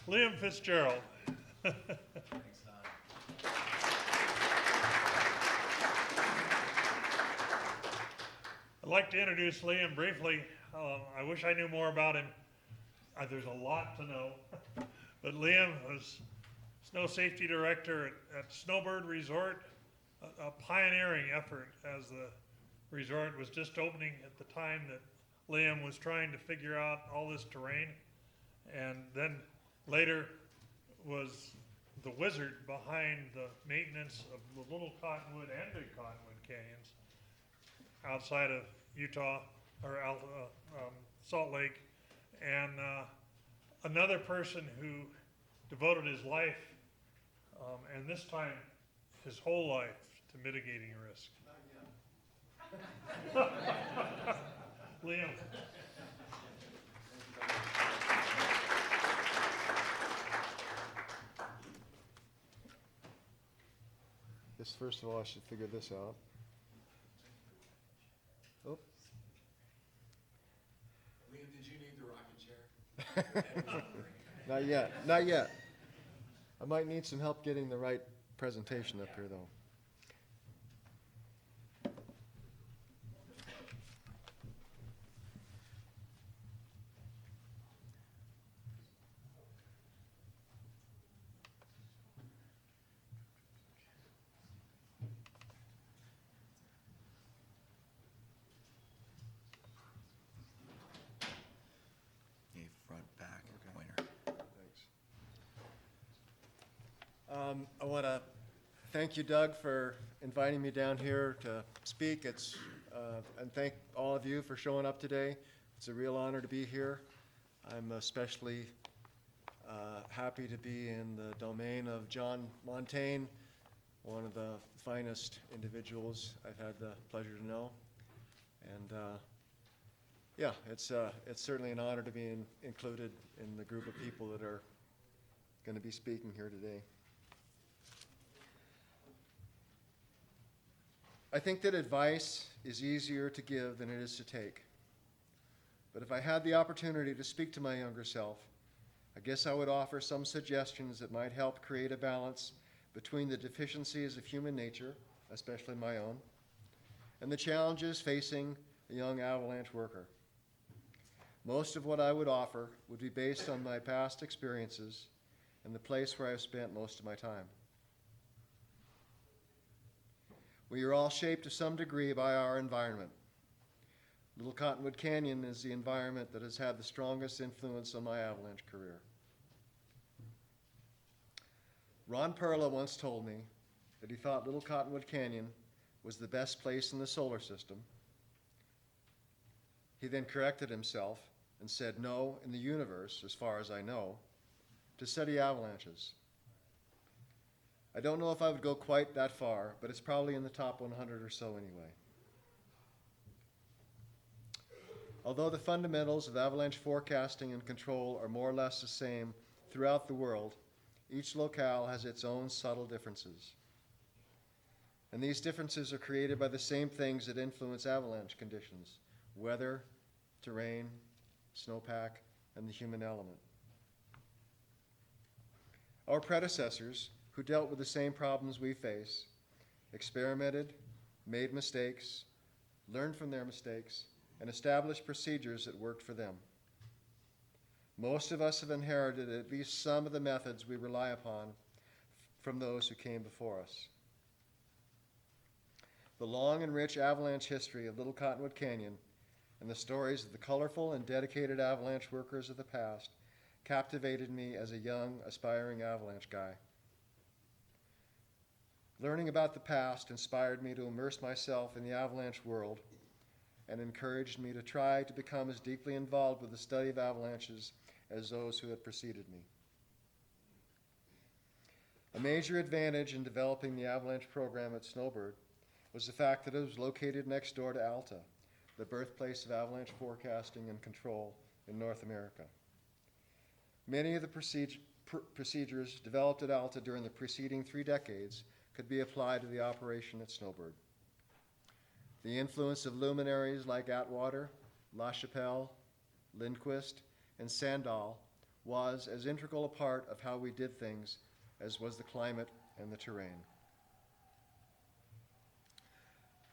Liam Fitzgerald. Thanks, Don. I'd like to introduce Liam briefly. I wish I knew more about him. There's a lot to know. But Liam was snow safety director at Snowbird Resort, a pioneering effort as the resort was just opening at the time that Liam was trying to figure out all this terrain. And then later was the wizard behind the maintenance of the Little Cottonwood and Big Cottonwood canyons outside of Utah or Salt Lake, and another person who devoted his life, and this time his whole life, to mitigating risk. Liam. Guess first of all I should figure this out. Oh. Liam, did you need the rocking chair? Not yet, not yet. I might need some help getting the right presentation up here, though. Front, back, pointer. Thanks. I want to thank you, Doug, for inviting me down here to speak. And thank all of you for showing up today. It's a real honor to be here. I'm especially happy to be in the domain of John Montaigne, one of the finest individuals I've had the pleasure to know. And yeah, it's certainly an honor to be included in the group of people that are going to be speaking here today. I think that advice is easier to give than it is to take. But if I had the opportunity to speak to my younger self, I guess I would offer some suggestions that might help create a balance between the deficiencies of human nature, especially my own, and the challenges facing a young avalanche worker. Most of what I would offer would be based on my past experiences and the place where I've spent most of my time. We are all shaped to some degree by our environment. Little Cottonwood Canyon is the environment that has had the strongest influence on my avalanche career. Ron Perla once told me that he thought Little Cottonwood Canyon was the best place in the solar system. He then corrected himself and said, no, in the universe, as far as I know, to study avalanches. I don't know if I would go quite that far, but it's probably in the top 100 or so anyway. Although the fundamentals of avalanche forecasting and control are more or less the same throughout the world, each locale has its own subtle differences. And these differences are created by the same things that influence avalanche conditions: weather, terrain, snowpack, and the human element. Our predecessors, who dealt with the same problems we face, experimented, made mistakes, learned from their mistakes, and established procedures that worked for them. Most of us have inherited at least some of the methods we rely upon from those who came before us. The long and rich avalanche history of Little Cottonwood Canyon and the stories of the colorful and dedicated avalanche workers of the past captivated me as a young, aspiring avalanche guy. Learning about the past inspired me to immerse myself in the avalanche world and encouraged me to try to become as deeply involved with the study of avalanches as those who had preceded me. A major advantage in developing the avalanche program at Snowbird was the fact that it was located next door to Alta, the birthplace of avalanche forecasting and control in North America. Many of the procedures developed at Alta during the preceding 3 decades could be applied to the operation at Snowbird. The influence of luminaries like Atwater, LaChapelle, Lindquist, and Sandal was as integral a part of how we did things as was the climate and the terrain.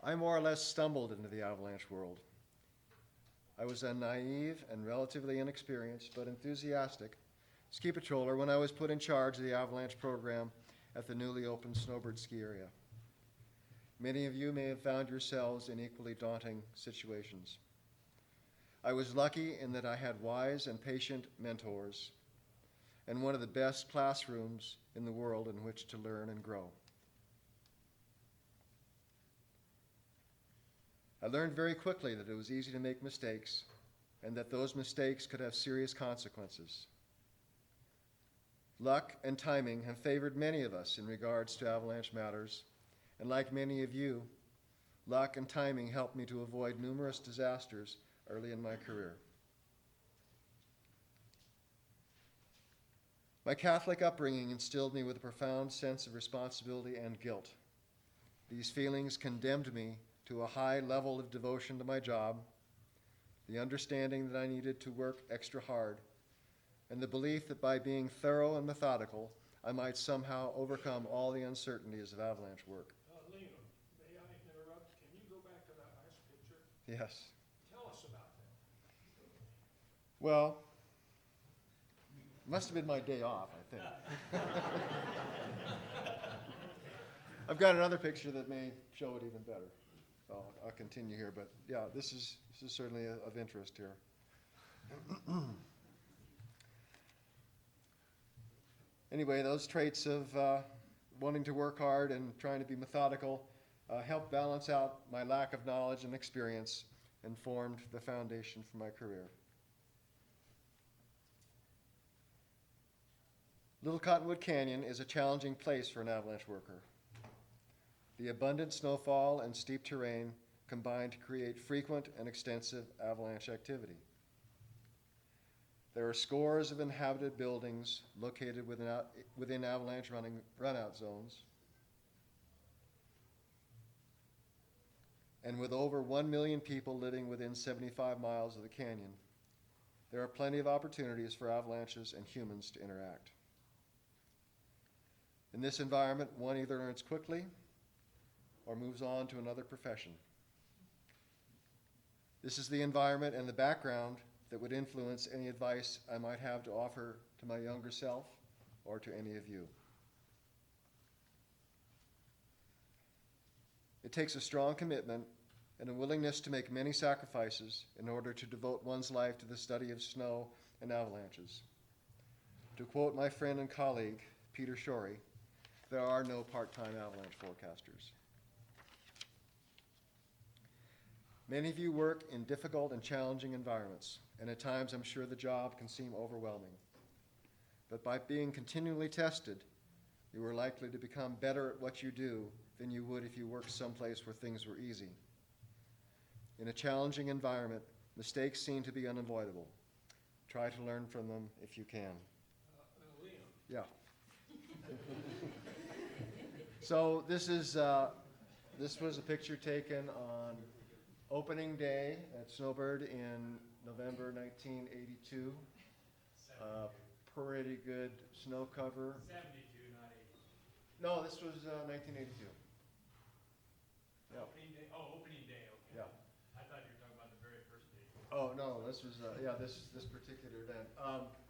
I more or less stumbled into the avalanche world. I was a naive and relatively inexperienced but enthusiastic ski patroller when I was put in charge of the avalanche program at the newly opened Snowbird ski area. Many of you may have found yourselves in equally daunting situations. I was lucky in that I had wise and patient mentors and one of the best classrooms in the world in which to learn and grow. I learned very quickly that it was easy to make mistakes and that those mistakes could have serious consequences. Luck and timing have favored many of us in regards to avalanche matters, and like many of you, luck and timing helped me to avoid numerous disasters early in my career. My Catholic upbringing instilled me with a profound sense of responsibility and guilt. These feelings condemned me to a high level of devotion to my job, the understanding that I needed to work extra hard, and the belief that by being thorough and methodical, I might somehow overcome all the uncertainties of avalanche work. Liam, may I interrupt? Can you go back to that last picture? Yes. Tell us about that. Well, must have been my day off, I think. I've got another picture that may show it even better. So I'll continue here, but yeah, this is certainly of interest here. Anyway, those traits of wanting to work hard and trying to be methodical helped balance out my lack of knowledge and experience and formed the foundation for my career. Little Cottonwood Canyon is a challenging place for an avalanche worker. The abundant snowfall and steep terrain combine to create frequent and extensive avalanche activity. There are scores of inhabited buildings located within avalanche runout zones. And with over 1 million people living within 75 miles of the canyon, there are plenty of opportunities for avalanches and humans to interact. In this environment, one either learns quickly or moves on to another profession. This is the environment and the background that would influence any advice I might have to offer to my younger self or to any of you. It takes a strong commitment and a willingness to make many sacrifices in order to devote one's life to the study of snow and avalanches. To quote my friend and colleague, Peter Shorey, there are no part-time avalanche forecasters. Many of you work in difficult and challenging environments, and at times I'm sure the job can seem overwhelming. But by being continually tested, you are likely to become better at what you do than you would if you worked someplace where things were easy. In a challenging environment, mistakes seem to be unavoidable. Try to learn from them if you can. Liam, Yeah. So this was a picture taken on opening day at Snowbird in November 1982. Pretty good snow cover. 72, not 80. No, this was 1982. Yeah. Opening day, opening day, okay. Yeah. I thought you were talking about the very first day. Oh no, this was this particular event.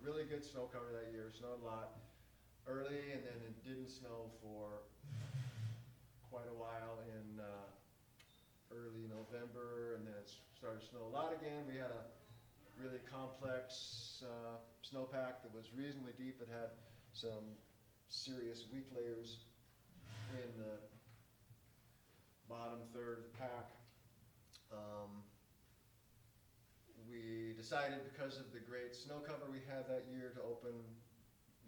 Really good snow cover that year. Snowed a lot early, and then it didn't snow for quite a while in early November, and then it started to snow a lot again. We had a really complex snowpack that was reasonably deep. It had some serious weak layers in the bottom third of the pack. We decided, because of the great snow cover we had that year, to open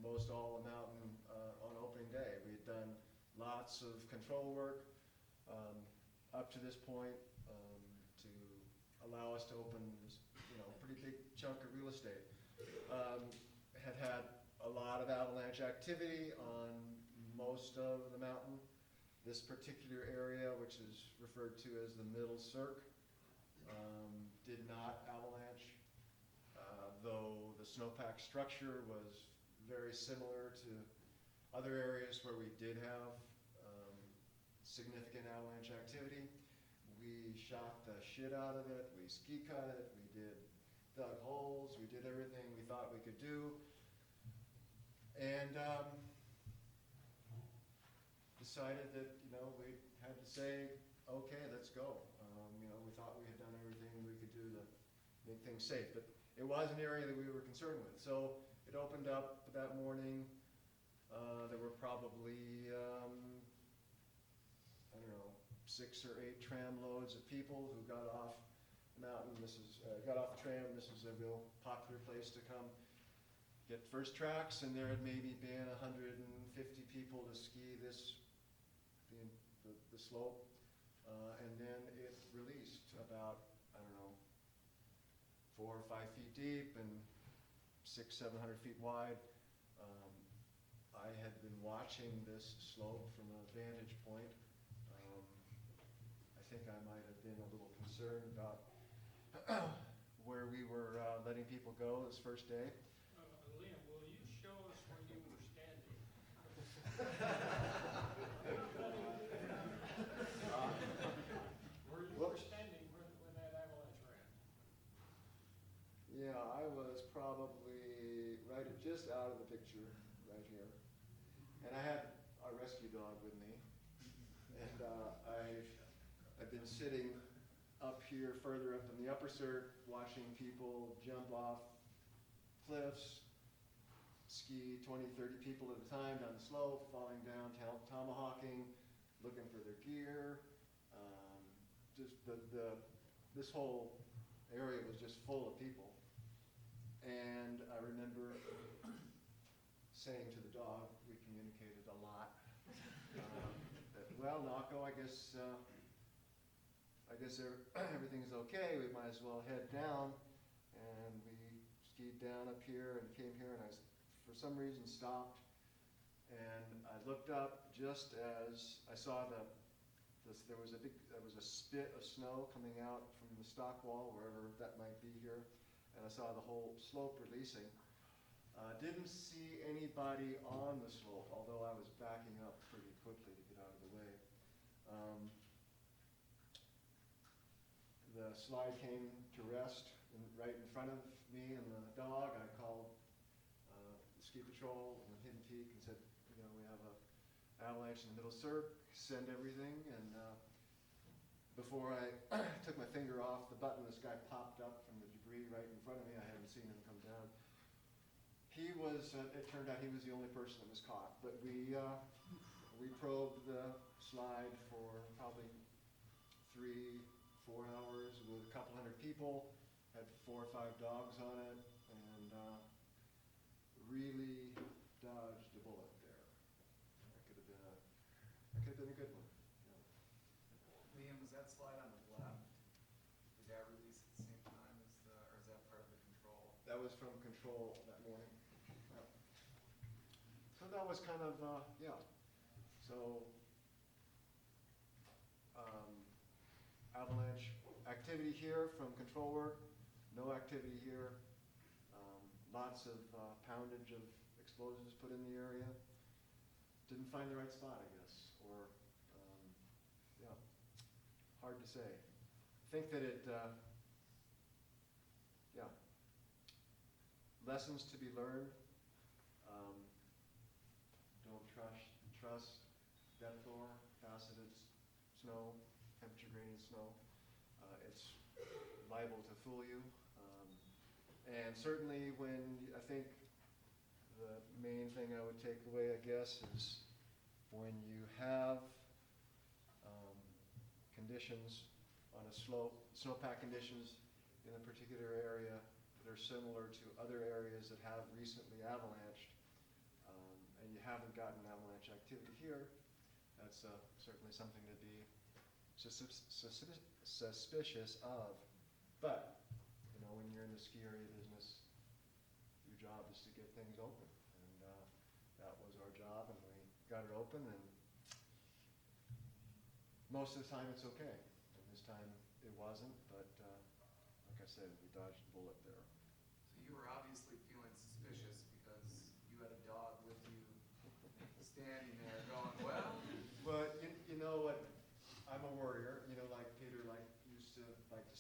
most all the mountain on opening day. We had done lots of control work up to this point to allow us to open a pretty big chunk of real estate. Had a lot of avalanche activity on most of the mountain. This particular area, which is referred to as the Middle Cirque, did not avalanche though the snowpack structure was very similar to other areas where we did have significant avalanche activity. We shot the shit out of it, we ski cut it, we dug holes, we did everything we thought we could do. And decided that, we had to say, okay, let's go. We thought we had done everything we could do to make things safe, but it was an area that we were concerned with. So it opened up that morning. There were probably, 6 or 8 tram loads of people who got off the mountain. Got off the tram. This is a real popular place to come get first tracks, and there had maybe been 150 people to ski the slope. And then it released about, 4 or 5 feet deep and 600-700 feet wide. I had been watching this slope from a vantage point. I think I might have been a little concerned about where we were letting people go this first day. Liam, will you show us where you were standing? Where you were standing when that avalanche ran? Yeah, I was probably just out of the picture, right here. And I had our rescue dog with me. And I've been sitting up here, further up in the upper cert, watching people jump off cliffs, ski 20, 30 people at a time down the slope, falling down, tomahawking, looking for their gear. This whole area was just full of people. And I remember saying to the dog, we communicated a lot, that, well, Nako, I guess everything's okay. We might as well head down. And we skied down up here and came here, and I, for some reason, stopped. And I looked up just as I saw there was a spit of snow coming out from the stock wall, wherever that might be here, and I saw the whole slope releasing. Didn't see anybody on the slope, although I was backing up pretty quickly to get out of the way. The slide came to rest right in front of me and the dog. I called the ski patrol in Hidden Peak and said, we have an avalanche in the middle cirque, send everything. And before I took my finger off the button, this guy popped up from the debris right in front of me. I hadn't seen him come down. He was, it turned out he was the only person that was caught. But we probed the slide for probably 3-4 hours with a couple hundred people, had 4 or 5 dogs on it, and really dodged a bullet there. That could have been a good one. Liam, was that slide on the left? Did that release at the same time as or is that part of the control? That was from control that morning. Yeah. So that was kind of, yeah. So, avalanche activity here from control work, no activity here. Lots of poundage of explosives put in the area. Didn't find the right spot, I guess, or, yeah, hard to say. I think that it, yeah, lessons to be learned. Don't trust depth ore, faceted snow, temperature gradient snow. It's liable to fool you. And certainly I think the main thing I would take away, I guess, is when you have conditions on a slope, snowpack conditions in a particular area that are similar to other areas that have recently avalanched, and you haven't gotten avalanche activity here, that's certainly something to be suspicious of. But when you're in the ski area business, your job is to get things open, and that was our job, and we got it open, and most of the time it's okay. And this time it wasn't, but like I said, we dodged a bullet there. So you were out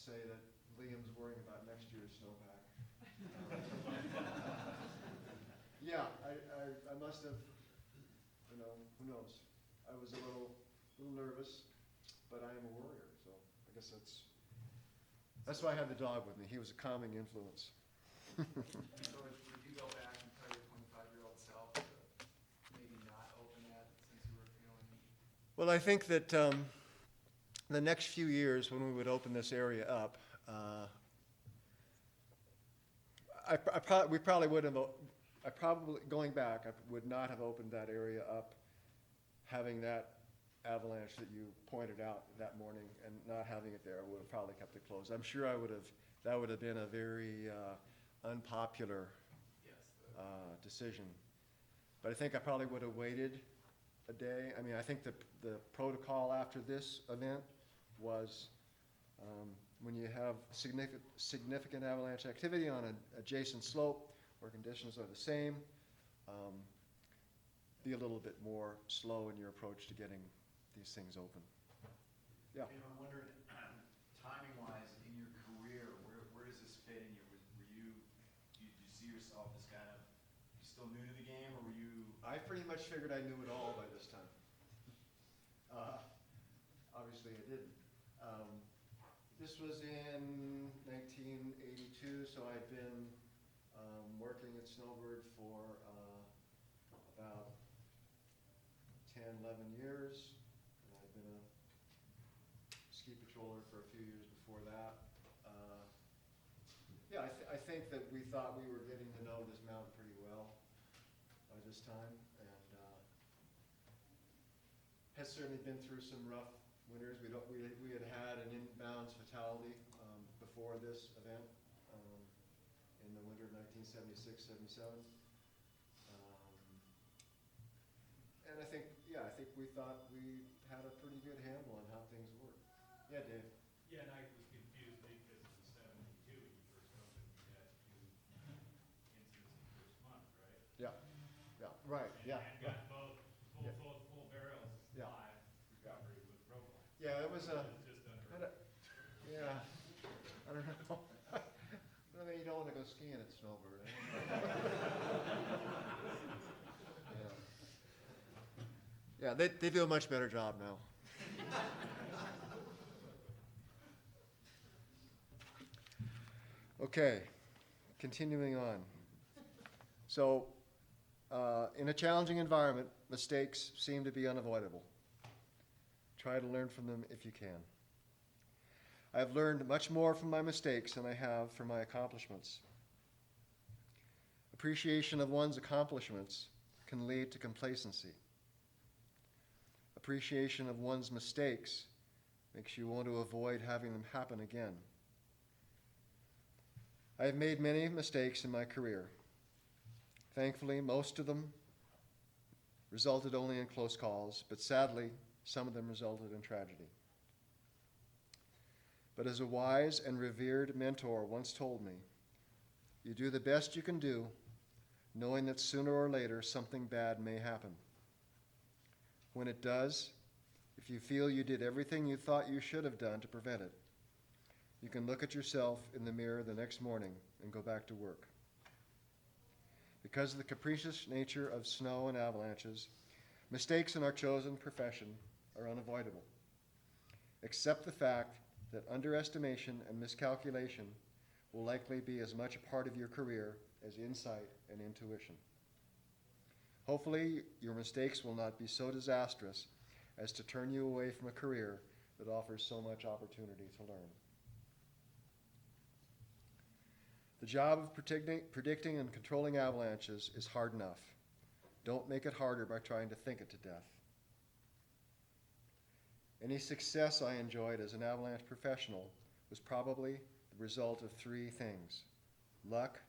say that Liam's worrying about next year's snowpack. Yeah, I must have, you know, who knows? I was a little nervous, but I am a warrior, so I guess that's why I had the dog with me. He was a calming influence. So would you go back and tell your 25-year-old self to maybe not open that since you were feeling? Well, I think that the next few years when we would open this area up, we probably would have, going back, I would not have opened that area up, having that avalanche that you pointed out that morning and not having it there. I would have probably kept it closed. I'm sure that would have been a very unpopular Yes. decision. But I think I probably would have waited a day. I mean, I think the protocol after this event was when you have significant avalanche activity on an adjacent slope where conditions are the same, be a little bit more slow in your approach to getting these things open. Yeah. Dave, I'm wondering, timing-wise, in your career, where does this fit in you? Do you see yourself as kind of, you still new to the game, or were you? I pretty much figured I knew it all by this time. Obviously, I didn't. This was in 1982, so I'd been working at Snowbird for about 10, 11 years. And I'd been a ski patroller for a few years before that. Yeah, I think that we thought we were getting to know this mountain pretty well by this time, and has certainly been through some rough winters. We had an inbounds fatality before this event in the winter of 1976-77. And I think we thought we had a pretty good handle on how things work. Yeah, Dave. Yeah, and I was confused because it was 72 when you first opened, you had 2 incidents in the first month, right? Yeah. Yeah. Right. Yeah. And got both Yeah. full barrels Yeah. live recovery with propylene. Yeah. It was a. It's just unheard of. Yeah. I don't know. I mean, you don't want to go skiing at Snowbird. Yeah, they do a much better job now. Okay, continuing on. So, in a challenging environment, mistakes seem to be unavoidable. Try to learn from them if you can. I have learned much more from my mistakes than I have from my accomplishments. Appreciation of one's accomplishments can lead to complacency. Appreciation of one's mistakes makes you want to avoid having them happen again. I have made many mistakes in my career. Thankfully, most of them resulted only in close calls, but sadly, some of them resulted in tragedy. But as a wise and revered mentor once told me, you do the best you can do, knowing that sooner or later something bad may happen. When it does, if you feel you did everything you thought you should have done to prevent it, you can look at yourself in the mirror the next morning and go back to work. Because of the capricious nature of snow and avalanches, mistakes in our chosen profession are unavoidable. Accept the fact that underestimation and miscalculation will likely be as much a part of your career as insight and intuition. Hopefully, your mistakes will not be so disastrous as to turn you away from a career that offers so much opportunity to learn. The job of predicting and controlling avalanches is hard enough. Don't make it harder by trying to think it to death. Any success I enjoyed as an avalanche professional was probably the result of 3 things: luck,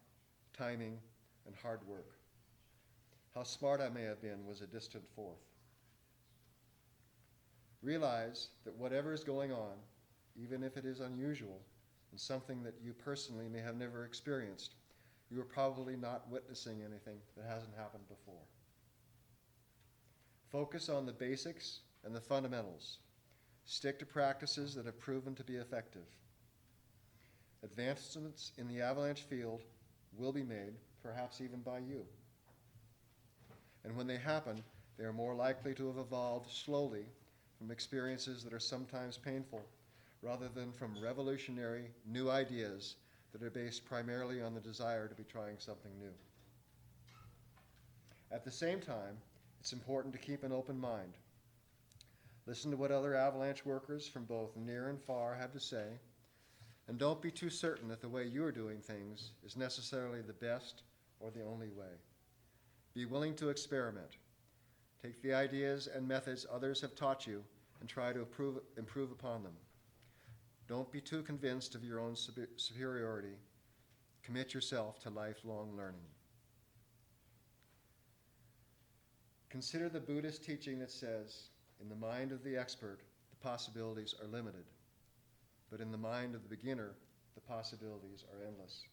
timing, and hard work. How smart I may have been was a distant 4th. Realize that whatever is going on, even if it is unusual and something that you personally may have never experienced, you are probably not witnessing anything that hasn't happened before. Focus on the basics and the fundamentals. Stick to practices that have proven to be effective. Advancements in the avalanche field will be made, perhaps even by you. And when they happen, they are more likely to have evolved slowly from experiences that are sometimes painful, rather than from revolutionary new ideas that are based primarily on the desire to be trying something new. At the same time, it's important to keep an open mind. Listen to what other avalanche workers from both near and far have to say, and don't be too certain that the way you are doing things is necessarily the best or the only way. Be willing to experiment. Take the ideas and methods others have taught you and try to improve upon them. Don't be too convinced of your own superiority. Commit yourself to lifelong learning. Consider the Buddhist teaching that says, in the mind of the expert, the possibilities are limited, but in the mind of the beginner, the possibilities are endless.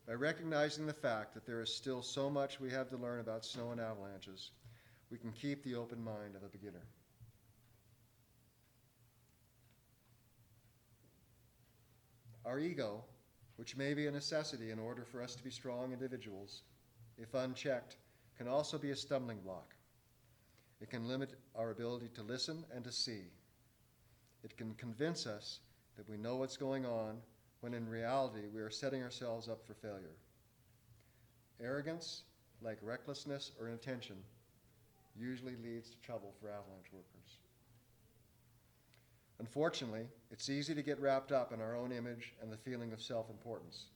By recognizing the fact that there is still so much we have to learn about snow and avalanches, we can keep the open mind of a beginner. Our ego, which may be a necessity in order for us to be strong individuals, if unchecked, can also be a stumbling block. It can limit our ability to listen and to see. It can convince us that we know what's going on, when in reality we are setting ourselves up for failure. Arrogance, like recklessness or inattention, usually leads to trouble for avalanche workers. Unfortunately, it's easy to get wrapped up in our own image and the feeling of self-importance.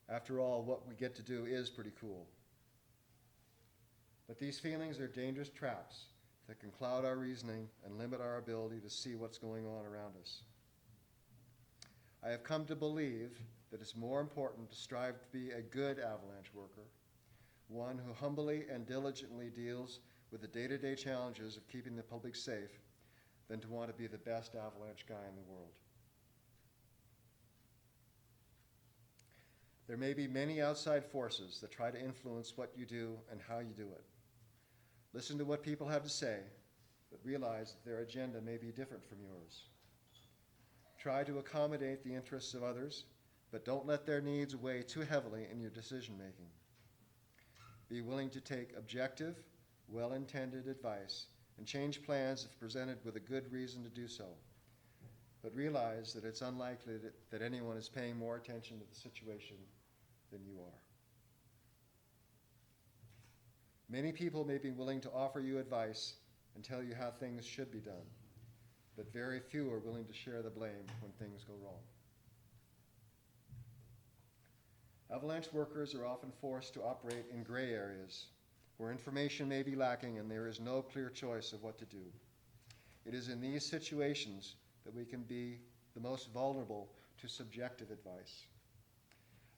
After all, what we get to do is pretty cool. But these feelings are dangerous traps that can cloud our reasoning and limit our ability to see what's going on around us. I have come to believe that it's more important to strive to be a good avalanche worker, one who humbly and diligently deals with the day-to-day challenges of keeping the public safe, than to want to be the best avalanche guy in the world. There may be many outside forces that try to influence what you do and how you do it. Listen to what people have to say, but realize that their agenda may be different from yours. Try to accommodate the interests of others, but don't let their needs weigh too heavily in your decision-making. Be willing to take objective, well-intended advice and change plans if presented with a good reason to do so. But realize that it's unlikely that anyone is paying more attention to the situation than you are. Many people may be willing to offer you advice and tell you how things should be done, but very few are willing to share the blame when things go wrong. Avalanche workers are often forced to operate in gray areas where information may be lacking and there is no clear choice of what to do. It is in these situations that we can be the most vulnerable to subjective advice.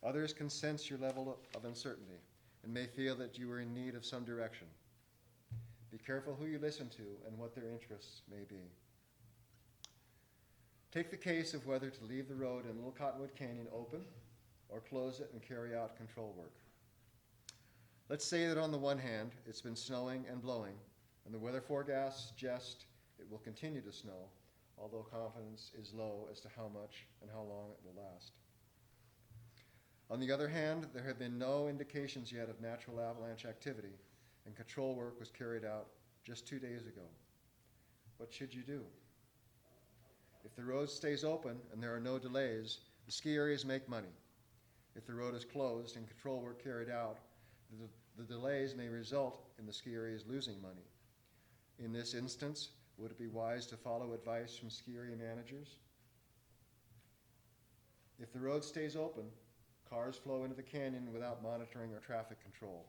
Others can sense your level of uncertainty and may feel that you are in need of some direction. Be careful who you listen to and what their interests may be. Take the case of whether to leave the road in Little Cottonwood Canyon open or close it and carry out control work. Let's say that on the one hand, it's been snowing and blowing, and the weather forecasts suggest it will continue to snow, although confidence is low as to how much and how long it will last. On the other hand, there have been no indications yet of natural avalanche activity, and control work was carried out just 2 days ago. What should you do? If the road stays open and there are no delays, the ski areas make money. If the road is closed and control work carried out, the delays may result in the ski areas losing money. In this instance, would it be wise to follow advice from ski area managers? If the road stays open, cars flow into the canyon without monitoring or traffic control.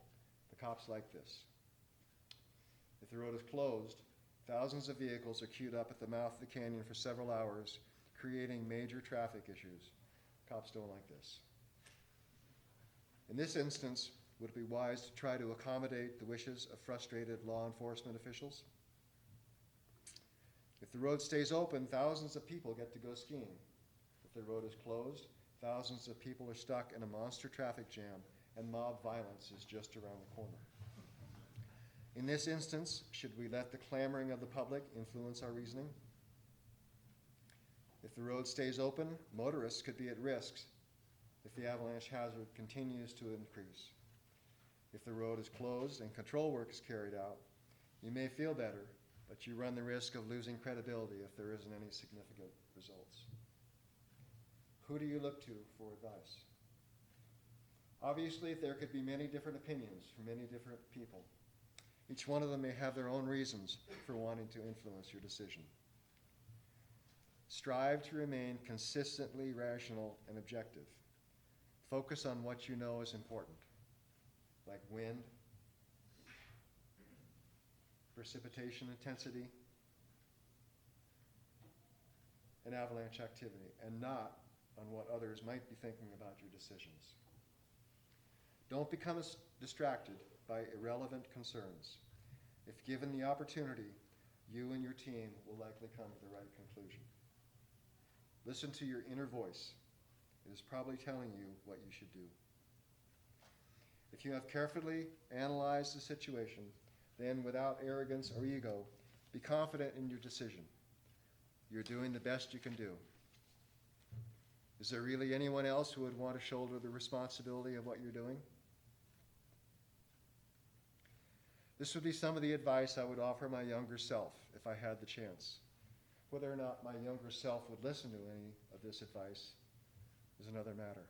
The cops like this. If the road is closed, thousands of vehicles are queued up at the mouth of the canyon for several hours, creating major traffic issues. Cops don't like this. In this instance, would it be wise to try to accommodate the wishes of frustrated law enforcement officials? If the road stays open, thousands of people get to go skiing. If the road is closed, thousands of people are stuck in a monster traffic jam, and mob violence is just around the corner. In this instance, should we let the clamoring of the public influence our reasoning? If the road stays open, motorists could be at risk if the avalanche hazard continues to increase. If the road is closed and control work is carried out, you may feel better, but you run the risk of losing credibility if there isn't any significant results. Who do you look to for advice? Obviously, there could be many different opinions from many different people. Each one of them may have their own reasons for wanting to influence your decision. Strive to remain consistently rational and objective. Focus on what you know is important, like wind, precipitation intensity, and avalanche activity, and not on what others might be thinking about your decisions. Don't become distracted by irrelevant concerns. If given the opportunity, you and your team will likely come to the right conclusion. Listen to your inner voice. It is probably telling you what you should do. If you have carefully analyzed the situation, then without arrogance or ego, be confident in your decision. You're doing the best you can do. Is there really anyone else who would want to shoulder the responsibility of what you're doing? This would be some of the advice I would offer my younger self if I had the chance. Whether or not my younger self would listen to any of this advice is another matter.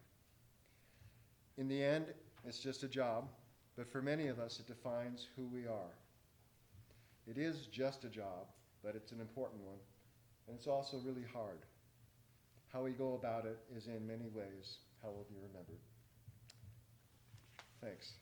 In the end, it's just a job, but for many of us, it defines who we are. It is just a job, but it's an important one, and it's also really hard. How we go about it is in many ways how we'll be remembered. Thanks.